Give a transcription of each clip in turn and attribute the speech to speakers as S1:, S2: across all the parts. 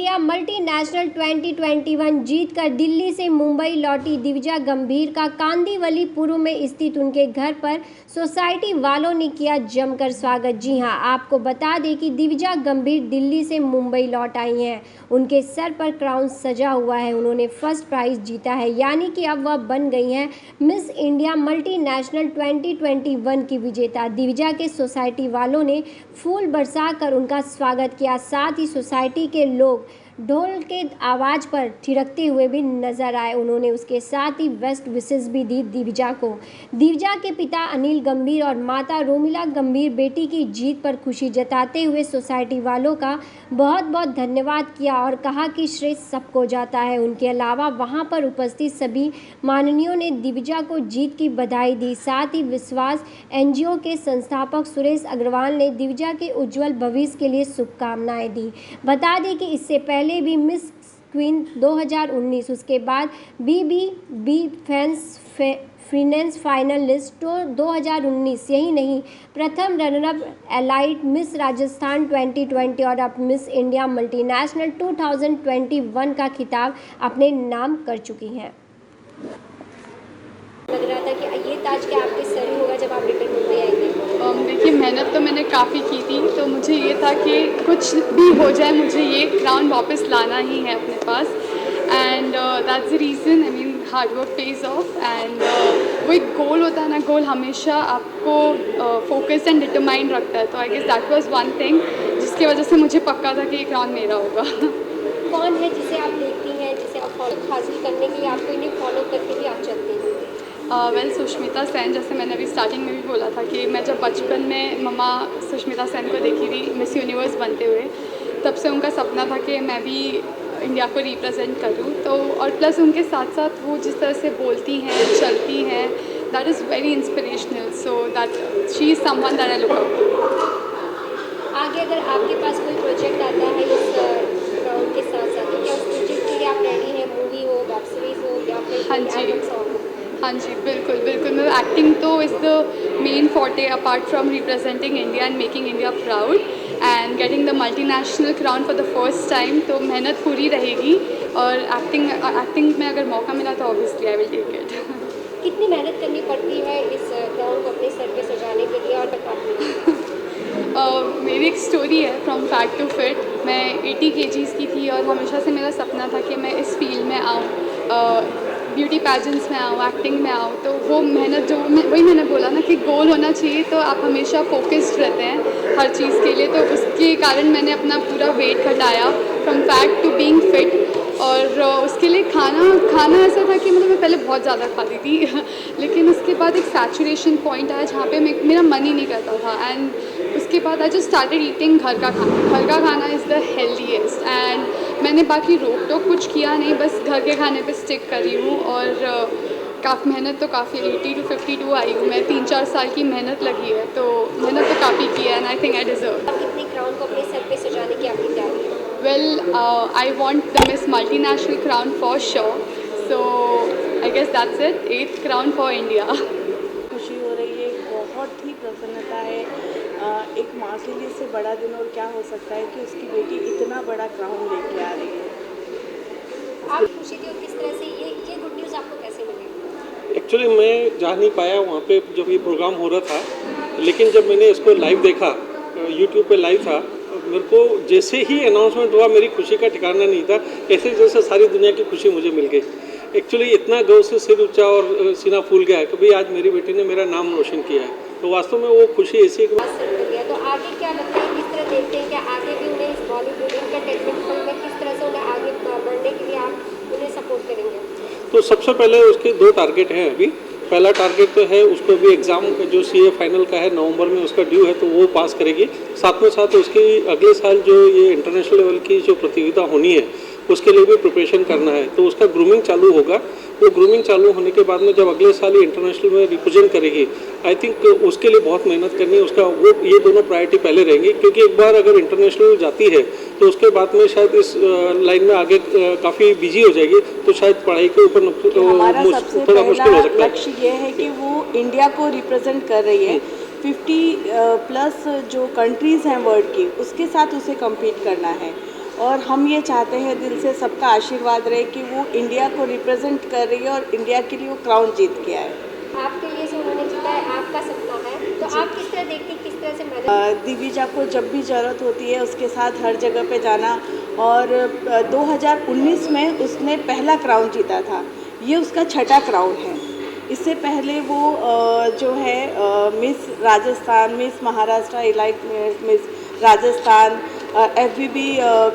S1: India multinational 2021 जीतकर दिल्ली से मुंबई लौटी दिविजा गंभीर का कांदीवलीपुरम में स्थित उनके घर पर सोसाइटी वालों ने किया जमकर स्वागत। जी हां, आपको बता दें कि दिविजा गंभीर दिल्ली से मुंबई लौट आई हैं। उनके सर पर क्राउन सजा हुआ है। उन्होंने फर्स्ट प्राइज जीता है, यानी कि अब वह बन गई हैं मिस इंडिया मल्टीनेशनल 2021 की विजेता। दिविजा के सोसाइटी वालों ने फूल बरसाकर उनका स्वागत किया। साथ ही सोसाइटी के लोग ढोल के आवाज़ पर थिरकते हुए भी नजर आए। उन्होंने उसके साथ ही बेस्ट विशेस भी दी दिविजा को। दिविजा के पिता अनिल गंभीर और माता रोमिला गंभीर बेटी की जीत पर खुशी जताते हुए सोसाइटी वालों का बहुत बहुत धन्यवाद किया और कहा कि श्रेय सबको जाता है। उनके अलावा वहां पर उपस्थित सभी माननीयों ने दिविजा को जीत की बधाई दी। साथ ही विश्वास एनजीओ के संस्थापक सुरेश अग्रवाल ने दिविजा के उज्जवल भविष्य के लिए शुभकामनाएं दी। बता दें कि इससे पहले भी मिस क्वीन 2019, उसके बाद बीबीबी फिनेंस फाइनलिस्ट 2019, यही नहीं प्रथम रनरअप एलाइट मिस राजस्थान 2020 और अब मिस इंडिया मल्टीनेशनल 2021 का खिताब अपने नाम कर चुकी हैं। लग रहा था कि ये ताज क्या आपके सर ही होगा जब आप रिटर्न मुंबई आएंगे?
S2: देखिए, मेहनत तो मैंने काफ़ी की थी, तो मुझे ये था कि कुछ भी हो जाए मुझे ये क्राउन वापस लाना ही है अपने पास। And that's the reason, I mean hard work pays off. And वो एक गोल होता है ना, गोल हमेशा आपको फोकस एंड डिटरमाइंड रखता है। तो I guess that was one thing जिसकी वजह से मुझे पक्का था कि ये क्राउन मेरा होगा।
S1: कौन है जिसे आप देखती हैं, जिसे आप फॉलो हासिल करने के लिए आपको इन्हें फॉलो करके भी आप चलती हैं?
S2: वेल, सुष्मिता सेन, जैसे मैंने अभी स्टार्टिंग में भी बोला था कि मैं जब बचपन में मम्मा सुष्मिता सेन को देखी थी मिस यूनिवर्स बनते हुए, तब से उनका सपना था कि मैं भी इंडिया को रिप्रेजेंट करूं। तो और प्लस उनके साथ साथ वो जिस तरह से बोलती हैं, चलती हैं, that is very inspirational. So that she is someone that I look up to.
S1: आगे अगर आपके पास कोई प्रोजेक्ट आता है इस ग्राउंड के साथ साथ, तो क्या उस प्रोजेक्ट के लिए आप रेडी हैं? मूवी हो, वेब सीरीज हो या फिर
S2: हाँ
S1: कोई
S2: जी,
S1: एल्बम सॉन्ग हो?
S2: हाँ जी, बिल्कुल बिल्कुल। मैं एक्टिंग तो is the main forte apart from representing India and making India proud and getting the multinational crown for the first time. तो मेहनत पूरी रहेगी और एक्टिंग में अगर मौका मिला तो obviously I will take it.
S1: कितनी मेहनत करनी पड़ती है इस ग्राउंड को अपने सर पे सजाने के लिए? और
S2: मेरी एक स्टोरी है फ्रॉम फैट टू फिट। मैं 80 kgs की थी और हमेशा से मेरा सपना था कि मैं इस फील्ड में आऊँ, ब्यूटी पैजेंट्स में आऊँ, एक्टिंग में आऊँ। तो वो मेहनत जो वही मैंने बोला ना कि गोल होना चाहिए, तो आप हमेशा फोकस्ड रहते हैं हर चीज़ के लिए। तो उसके कारण मैंने अपना पूरा वेट घटाया from fat to being fit. और उसके लिए खाना ऐसा था कि मतलब मैं पहले बहुत ज़्यादा खाती थी लेकिन उसके बाद एक सैचुरेशन पॉइंट आया जहाँ पे मेरा मन ही नहीं करता था। एंड उसके बाद आई जस्ट स्टार्टेड ईटिंग घर का खाना इज़ द हेल्दीएस्ट। एंड मैंने बाकी रोक टोक कुछ किया नहीं, बस घर के खाने पे स्टिक करी हूँ। और काफ़ी मेहनत तो काफ़ी 80 to 52 आई हूँ मैं। 3-4 साल की मेहनत लगी है, तो मेहनत तो काफ़ी की है and I think I deserve.
S1: कितनी क्राउन को अपने सर पे सजाने की आपकी तैयारी है?
S2: Well, I want the Miss Multinational crown for sure. So I guess that's it. 8th crown for India.
S3: खुशी हो रही है, बहुत ही प्रसन्नता है। एक माँ के लिए इससे बड़ा दिन और क्या हो सकता है कि उसकी बेटी इतना बड़ा क्राउन लेके आ रही है।
S1: आप खुशी थी और किस तरह से ये गुड न्यूज़ आपको कैसे मिली?
S4: एक्चुअली मैं जा नहीं पाया वहाँ पे जब ये प्रोग्राम हो रहा था, लेकिन जब मैंने इसको लाइव देखा, यूट्यूब पे लाइव था, मेरे को जैसे ही अनाउंसमेंट हुआ मेरी खुशी का ठिकाना नहीं था। ऐसे जैसे सारी दुनिया की खुशी मुझे मिल गई। एक्चुअली इतना गर्व से सिर ऊंचा और सीना फूल गया कि भाई आज मेरी बेटी ने मेरा नाम रोशन किया है। तो वास्तव में वो खुशी ऐसी है कि
S1: तो आगे क्या लगता है, किस तरह देखते हैं कि आगे भी उन्हें इस बॉलीवुड एंटरटेनमेंट फील्ड में किस तरह से उन्हें आगे बढ़ने के लिए आप उन्हें सपोर्ट करेंगे?
S4: तो सबसे पहले उसके 2 टारगेट हैं अभी। पहला टारगेट तो है उसको भी एग्ज़ाम जो CA फाइनल का है नवंबर में उसका ड्यू है, तो वो पास करेगी। साथ में साथ उसकी अगले साल जो ये इंटरनेशनल लेवल की जो प्रतियोगिता होनी है उसके लिए भी प्रिपरेशन करना है। तो उसका ग्रूमिंग चालू होगा। वो ग्रूमिंग चालू होने के बाद में जब अगले साल ये इंटरनेशनल में रिप्रेजेंट करेगी, आई थिंक उसके लिए बहुत मेहनत करनी है। उसका वो ये दोनों प्रायोरिटी पहले रहेंगी, क्योंकि एक बार अगर इंटरनेशनल जाती है तो उसके बाद में शायद इस लाइन में आगे काफ़ी बिजी हो जाएगी, तो शायद पढ़ाई के ऊपर थोड़ा मुश्किल हो सकता है।
S3: लक्ष्य ये है कि वो इंडिया को रिप्रेजेंट कर रही है। 50+ जो कंट्रीज़ हैं वर्ल्ड की, उसके साथ उसे कम्पीट करना है। और हम ये चाहते हैं दिल से सबका आशीर्वाद रहे कि वो इंडिया को रिप्रेजेंट कर रही है और इंडिया के लिए वो क्राउन जीत के आए।
S1: आपके लिए से उन्होंने जीता है, आपका सपना है, तो आप किस तरह देखती, किस तरह से मदद?
S3: दिविजा को जब भी ज़रूरत होती है उसके साथ हर जगह पे जाना, और 2019 में उसने पहला क्राउन जीता था, ये उसका छठा क्राउन है। इससे पहले वो जो है miss Rajasthan, miss Maharashtra, elite miss Rajasthan, FVB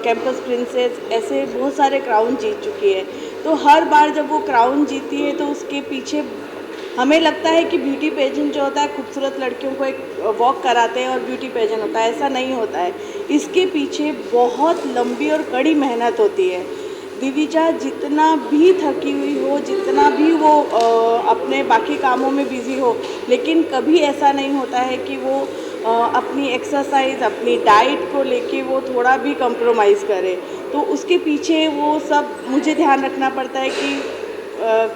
S3: campus princess, ऐसे बहुत सारे क्राउन जीत चुकी है। तो हर बार जब वो क्राउन जीती है तो उसके पीछे हमें लगता है कि ब्यूटी पेजेंट जो होता है खूबसूरत लड़कियों को एक वॉक कराते हैं और ब्यूटी पेजेंट होता है, ऐसा नहीं होता है। इसके पीछे बहुत लंबी और कड़ी मेहनत होती है। दिविजा जितना भी थकी हुई हो, जितना भी वो अपने बाकी कामों में बिज़ी हो, लेकिन कभी ऐसा नहीं होता है कि वो अपनी एक्सरसाइज, अपनी डाइट को लेके वो थोड़ा भी कंप्रोमाइज़ करे। तो उसके पीछे वो सब मुझे ध्यान रखना पड़ता है कि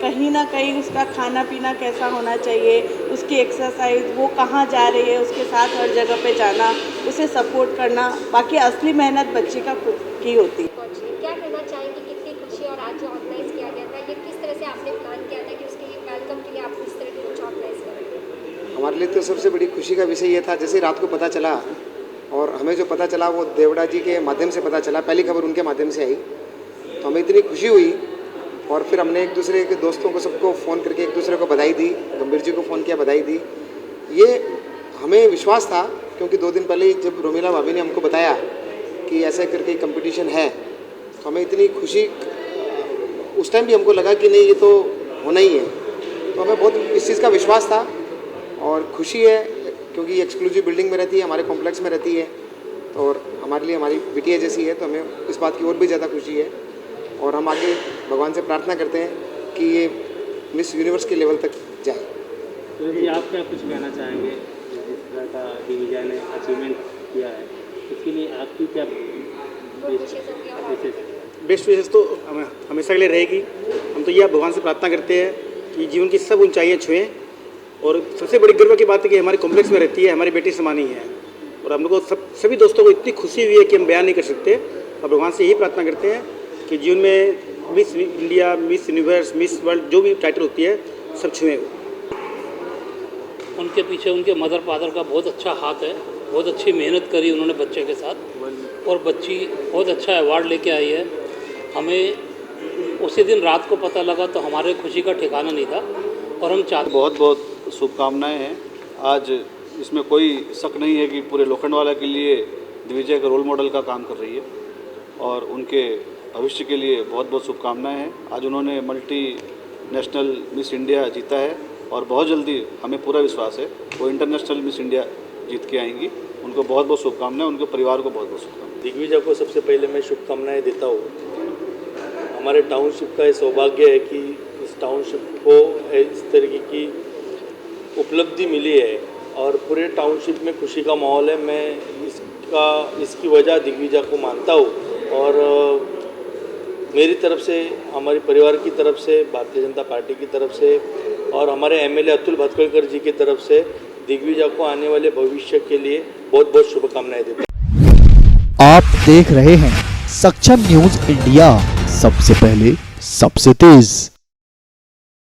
S3: कहीं ना कहीं उसका खाना पीना कैसा होना चाहिए, उसकी एक्सरसाइज, वो कहाँ जा रही है, उसके साथ हर जगह पे जाना, उसे सपोर्ट करना। बाकी असली मेहनत बच्ची का खुद की होती है।
S1: क्या कहना चाहेंगे, कितनी खुशी, और आज जो ऑर्गेनाइज किया गया था, ये किस तरह से आपने प्लान किया था कि उसके वेलकम के लिए आप इस तरह की कुछ ऑर्गेनाइज करेंगे?
S5: हमारे लिए तो सबसे बड़ी खुशी का विषय ये था, जैसे रात को पता चला, और हमें जो पता चला वो देवड़ा जी के माध्यम से पता चला, पहली खबर उनके माध्यम से आई, तो हमें इतनी खुशी हुई। और फिर हमने एक दूसरे के दोस्तों को सबको फ़ोन करके एक दूसरे को बधाई दी, गंभीर जी को फ़ोन किया, बधाई दी। ये हमें विश्वास था क्योंकि 2 दिन पहले ही जब रोमिला भाभी ने हमको बताया कि ऐसे करके कंपटीशन है, तो हमें इतनी खुशी, उस टाइम भी हमको लगा कि नहीं ये तो होना ही है। तो हमें बहुत इस चीज़ का विश्वास था और खुशी है क्योंकि ये एक्सक्लूसिव बिल्डिंग में रहती है, हमारे कॉम्प्लेक्स में रहती है, तो और हमारे लिए हमारी बिटिया जैसी है, तो हमें इस बात की और भी ज़्यादा खुशी है। और हम आगे भगवान से प्रार्थना करते हैं कि ये मिस यूनिवर्स के लेवल तक जाए।
S6: तो जी आप क्या कुछ कहना चाहेंगे, जिस तरह का दिविजा ने अचीवमेंट किया है, इसके लिए आपकी क्या
S7: बेस्ट विशेष तो हमेशा के लिए रहेगी। हम तो यह भगवान से प्रार्थना करते हैं कि जीवन की सब ऊंचाइयां छुएं, और सबसे बड़ी गर्व की बात है कि हमारे कॉम्प्लेक्स में रहती है, हमारी बेटी समान ही है, और हम लोग को सभी दोस्तों को इतनी खुशी हुई है कि हम बयान नहीं कर सकते। और भगवान से यही प्रार्थना करते हैं कि जीवन में miss India, miss universe, miss world जो भी टाइटल होती है सब छुएं।
S8: उनके पीछे उनके मदर फादर का बहुत अच्छा हाथ है, बहुत अच्छी मेहनत करी उन्होंने बच्चे के साथ, और बच्ची बहुत अच्छा अवार्ड लेके आई है। हमें उसी दिन रात को पता लगा तो हमारे खुशी का ठिकाना नहीं था, और हम चाहते
S9: बहुत बहुत शुभकामनाएं हैं। आज इसमें कोई शक नहीं है कि पूरे लोखंडवाला के लिए दिविजा एक रोल मॉडल का काम कर रही है, और उनके भविष्य के लिए बहुत बहुत शुभकामनाएं हैं। आज उन्होंने मल्टी नेशनल मिस इंडिया जीता है, और बहुत जल्दी हमें पूरा विश्वास है वो इंटरनेशनल मिस इंडिया जीत के आएंगी। उनको बहुत बहुत शुभकामनाएं, उनके परिवार को बहुत बहुत शुभकामनाएं।
S10: दिग्विजय को सबसे पहले मैं शुभकामनाएं देता हूँ। हमारे टाउनशिप का ये सौभाग्य है कि इस टाउनशिप को इस तरीके की उपलब्धि मिली है, और पूरे टाउनशिप में खुशी का माहौल है। मैं इसकी वजह दिग्विजय को मानता हूँ, और मेरी तरफ से, हमारे परिवार की तरफ से, भारतीय जनता पार्टी की तरफ से, और हमारे MLA अतुल भतकळकर जी की तरफ से दिग्विजय को आने वाले भविष्य के लिए बहुत बहुत शुभकामनाएं देते हैं।
S11: आप देख रहे हैं सक्षम न्यूज इंडिया, सबसे पहले सबसे तेज।